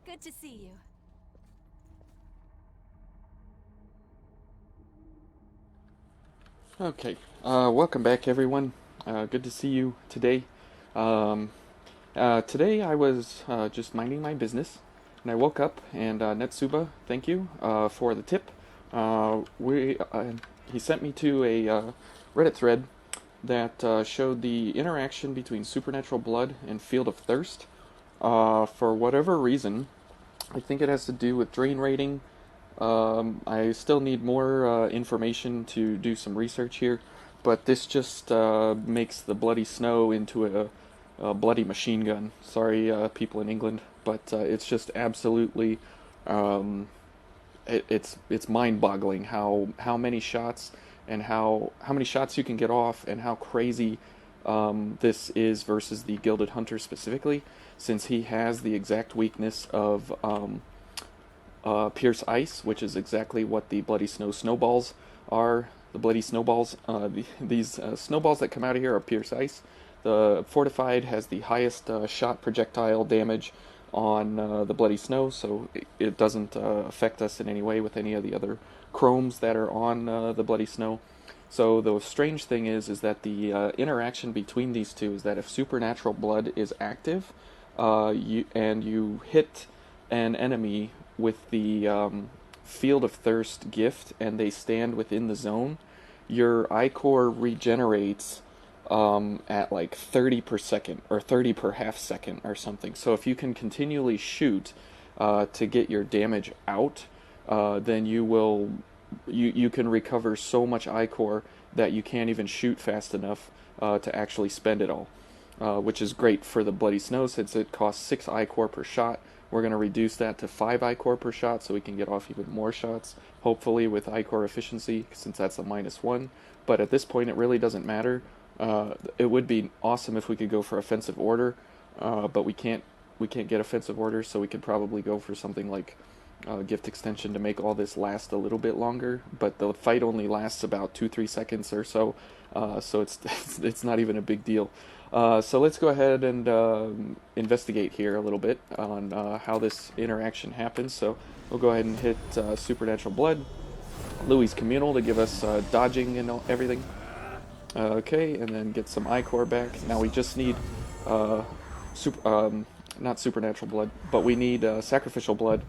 Good to see you. Okay, welcome back everyone. Good to see you today. Um, Today I was just minding my business, and I woke up and Netsouba, thank you for the tip. He sent me to a Reddit thread that showed the interaction between supernatural blood and Field of Thirst. For whatever reason, I think it has to do with drain rating. I still need more information to do some research here, but this just makes the bloody snow into a bloody machine gun. Sorry, people in England, but it's just absolutely it's mind-boggling how many shots and how many shots you can get off and how crazy this is versus the Gilded Hunter specifically, since he has the exact weakness of Pierce Ice, which is exactly what the Bloody Snow Snowballs are. The Bloody Snowballs, these snowballs that come out of here are Pierce Ice. The Fortified has the highest shot projectile damage on the Bloody Snow, so it doesn't affect us in any way with any of the other chromes that are on the Bloody Snow. So the strange thing is that the interaction between these two is that if supernatural blood is active, you hit an enemy with the Field of Thirst gift and they stand within the zone, your ichor regenerates at like 30 per second or 30 per half second or something. So if you can continually shoot to get your damage out, then you can recover so much ichor that you can't even shoot fast enough to actually spend it all, which is great for the Bloody Snow since it costs 6 ichor per shot. We're going to reduce that to 5 ichor per shot so we can get off even more shots, hopefully with ichor efficiency, since that's a -1. But at this point, it really doesn't matter. It would be awesome if we could go for offensive order, but we can't. We can't get offensive order, so we could probably go for something like gift extension to make all this last a little bit longer. But the fight only lasts about 2-3 seconds or so, so it's not even a big deal. So let's go ahead and investigate here a little bit on how this interaction happens. So we'll go ahead and hit Supernatural Blood, Louis' Communal to give us dodging and everything. Okay, and then get some ichor back. Now we just need uh, super, not supernatural blood, but we need sacrificial blood,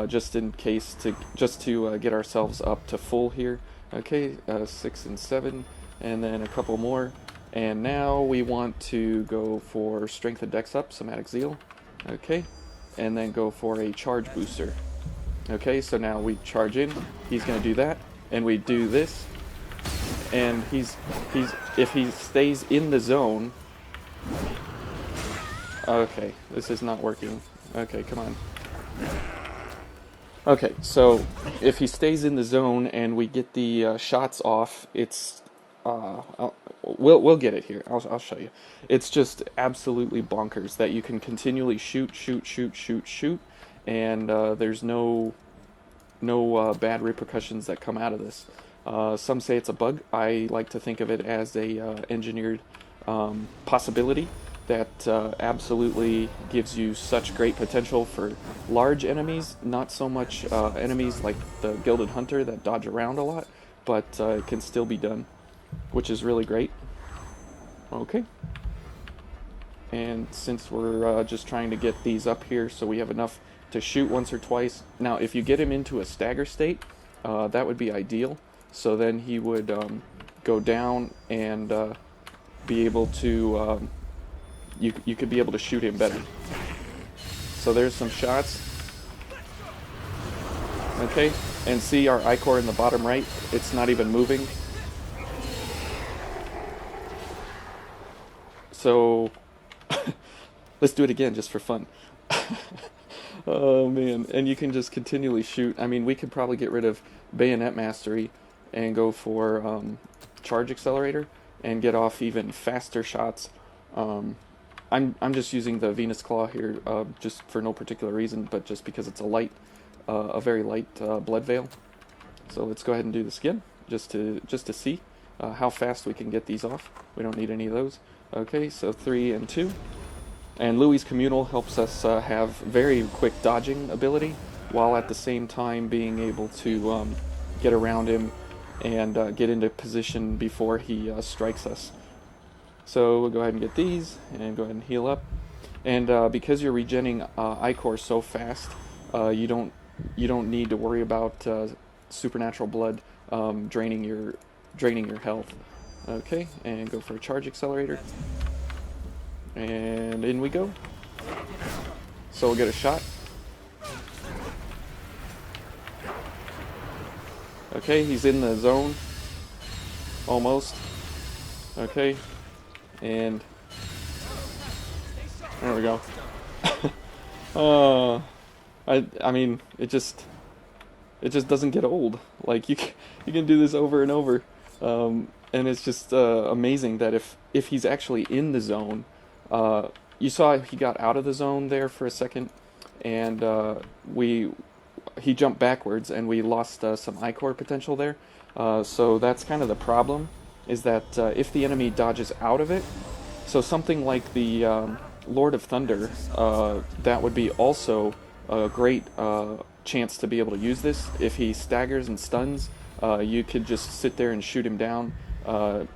just in case to get ourselves up to full here. Okay, 6 and 7, and then a couple more. And now we want to go for strength and dex up, somatic zeal. Okay, and then go for a charge booster. Okay, so now we charge in. He's gonna do that, and we do this, and he's if he stays in the zone. Okay, this is not working. Okay, come on. Okay, so if he stays in the zone and we get the shots off, it's we'll get it here. I'll show you. It's just absolutely bonkers that you can continually shoot, and there's no bad repercussions that come out of this. Some say it's a bug. I like to think of it as a engineered possibility that absolutely gives you such great potential for large enemies, not so much enemies like the Gilded Hunter that dodge around a lot, but it can still be done, which is really great. Okay. And since we're just trying to get these up here so we have enough to shoot once or twice. Now, if you get him into a stagger state, that would be ideal. So then he would go down and be able to you could be able to shoot him better. So there's some shots. Okay, and see our ichor in the bottom right? It's not even moving. So let's do it again just for fun. Oh man, and you can just continually shoot. I mean, we could probably get rid of bayonet mastery and go for charge accelerator and get off even faster shots. Um, I'm just using the Venus Claw here, just for no particular reason, but just because it's a very light blood veil. So let's go ahead and do this again, just to see how fast we can get these off. We don't need any of those. Okay, so 3 and 2. And Louis' Communal helps us have very quick dodging ability, while at the same time being able to get around him and get into position before he strikes us. So we'll go ahead and get these, and go ahead and heal up. And because you're regenning Ichor so fast, you don't need to worry about supernatural blood draining your health. Okay, and go for a charge accelerator, and in we go. So we'll get a shot. Okay, he's in the zone almost. Okay, and there we go. I mean, it just doesn't get old. Like you can do this over and over, and it's just amazing that if he's actually in the zone, you saw he got out of the zone there for a second, and he jumped backwards, and we lost some Ichor potential there. So that's kind of the problem, is that if the enemy dodges out of it, so something like the Lord of Thunder, that would be also a great chance to be able to use this. If he staggers and stuns, you could just sit there and shoot him down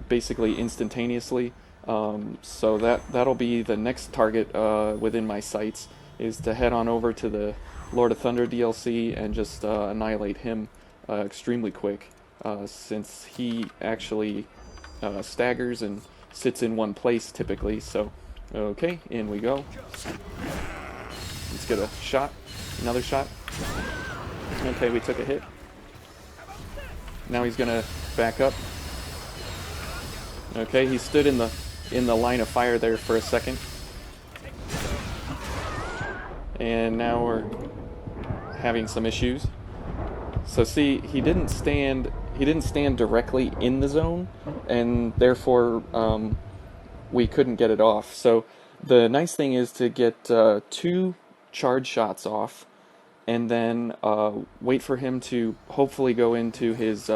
basically instantaneously. So that'll be the next target within my sights, is to head on over to the Lord of Thunder DLC and just annihilate him extremely quick, since he actually staggers and sits in one place typically. So okay, in we go. Let's get a shot. Another shot. Okay, we took a hit. Now he's gonna back up. Okay, he stood in the line of fire there for a second. And now we're having some issues. So see, he didn't stand directly in the zone, and therefore we couldn't get it off. So the nice thing is to get 2 charge shots off, and then wait for him to hopefully go into his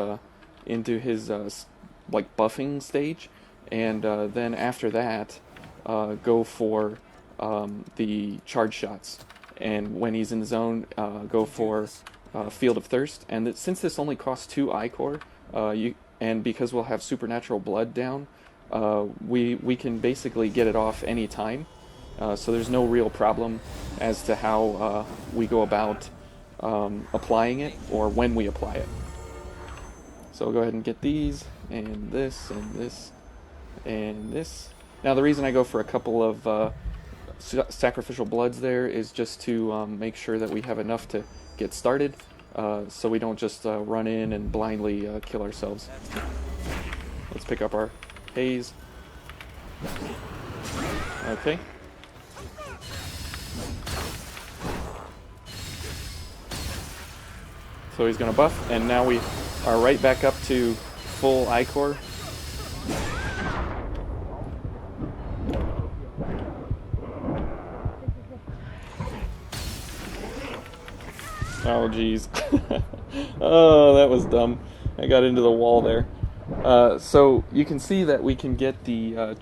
like buffing stage, and then after that go for the charge shots. And when he's in the zone, go for Field of Thirst. And since this only costs 2 Ichor, and because we'll have supernatural blood down, we can basically get it off any time. So there's no real problem as to how we go about applying it, or when we apply it. So we'll go ahead and get these, and this, and this, and this. Now the reason I go for a couple of sacrificial bloods there is just to make sure that we have enough to get started, so we don't just run in and blindly kill ourselves. Let's pick up our haze. Okay. So he's going to buff, and now we are right back up to full Ichor. Oh, jeez. Oh, that was dumb. I got into the wall there. So you can see that we can get the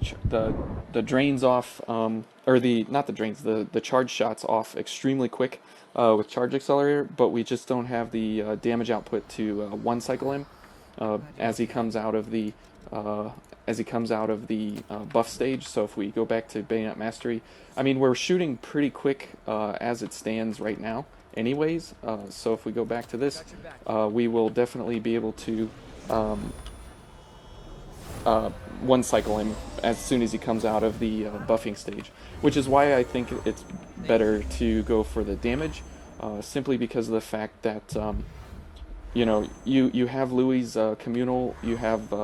drains off, or the charge shots off extremely quick with Charge Accelerator, but we just don't have the damage output to one cycle him as he comes out of the buff stage. So if we go back to Bayonet Mastery, I mean, we're shooting pretty quick as it stands right now anyways, so if we go back to this, we will definitely be able to one cycle him as soon as he comes out of the buffing stage, which is why I think it's better to go for the damage, simply because of the fact that you have Louis' communal, you have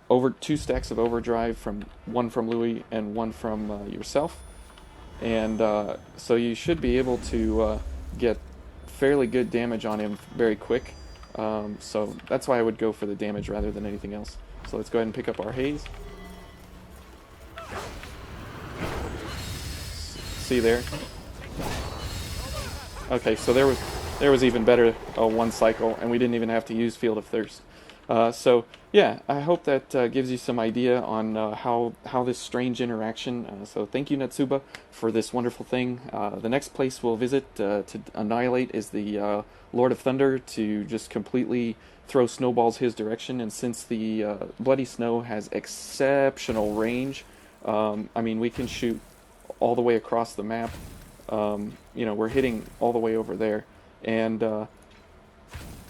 over 2 stacks of overdrive, one from Louis and one from yourself, and so you should be able to get fairly good damage on him very quick. So that's why I would go for the damage rather than anything else. So let's go ahead and pick up our haze. See there? Okay, so there was even better one cycle, and we didn't even have to use Field of Thirst. So yeah, I hope that gives you some idea on how this strange interaction. So thank you, Netsouba, for this wonderful thing. The next place we'll visit to annihilate is the Lord of Thunder, to just completely throw snowballs his direction. And since the Bloody Snow has exceptional range, I mean, we can shoot all the way across the map. We're hitting all the way over there, and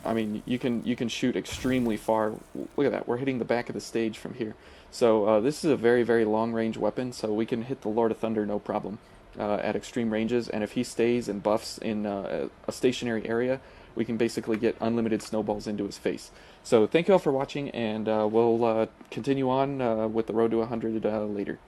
I mean, you can shoot extremely far. Look at that. We're hitting the back of the stage from here. So this is a very, very long-range weapon, so we can hit the Lord of Thunder no problem at extreme ranges. And if he stays and buffs in a stationary area, we can basically get unlimited snowballs into his face. So thank you all for watching, and we'll continue on with the road to 100 later.